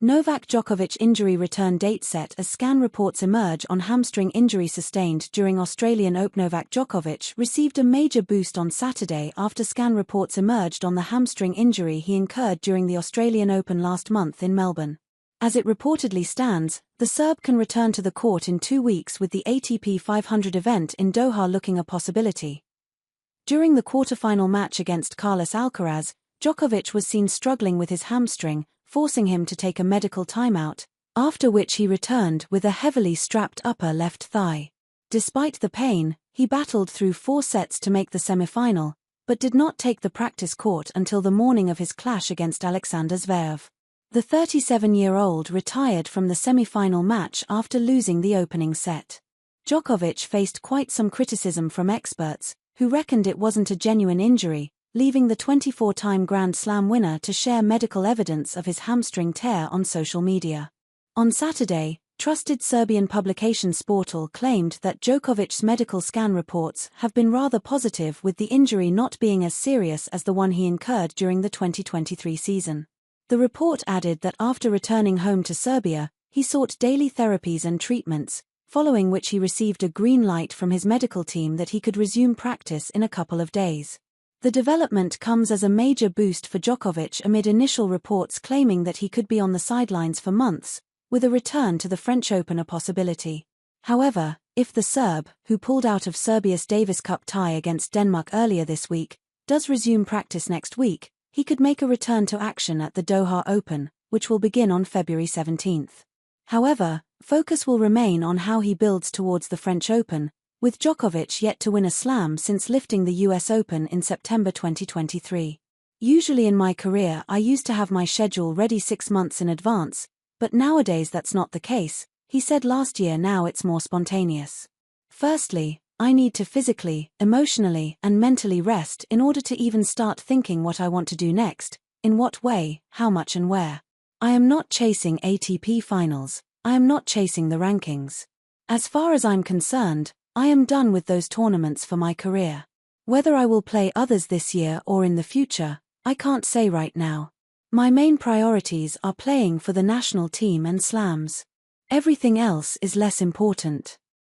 Novak Djokovic injury return date set as scan reports emerge on hamstring injury sustained during Australian Open. Novak Djokovic received a major boost on Saturday after scan reports emerged on the hamstring injury he incurred during the Australian Open last month in Melbourne. As it reportedly stands, the Serb can return to the court in 2 weeks, with the ATP 500 event in Doha looking a possibility. During the quarter-final match against Carlos Alcaraz, Djokovic was seen struggling with his hamstring, forcing him to take a medical timeout, after which he returned with a heavily strapped upper left thigh. Despite the pain, he battled through 4 sets to make the semi-final, but did not take the practice court until the morning of his clash against Alexander Zverev. The 37-year-old retired from the semi-final match after losing the opening set. Djokovic faced quite some criticism from experts, who reckoned it wasn't a genuine injury, leaving the 24-time Grand Slam winner to share medical evidence of his hamstring tear on social media. On Saturday, trusted Serbian publication Sportal claimed that Djokovic's medical scan reports have been rather positive, with the injury not being as serious as the one he incurred during the 2023 season. The report added that after returning home to Serbia, he sought daily therapies and treatments, following which he received a green light from his medical team that he could resume practice in a couple of days. The development comes as a major boost for Djokovic amid initial reports claiming that he could be on the sidelines for months, with a return to the French Open a possibility. However, if the Serb, who pulled out of Serbia's Davis Cup tie against Denmark earlier this week, does resume practice next week, he could make a return to action at the Doha Open, which will begin on February 17. However, focus will remain on how he builds towards the French Open, with Djokovic yet to win a slam since lifting the US Open in September 2023. Usually in my career I used to have my schedule ready 6 months in advance, but nowadays that's not the case, he said last year. Now it's more spontaneous. Firstly, I need to physically, emotionally, and mentally rest in order to even start thinking what I want to do next, in what way, how much and where. I am not chasing ATP finals, I am not chasing the rankings. As far as I'm concerned, I am done with those tournaments for my career. Whether I will play others this year or in the future, I can't say right now. My main priorities are playing for the national team and slams. Everything else is less important.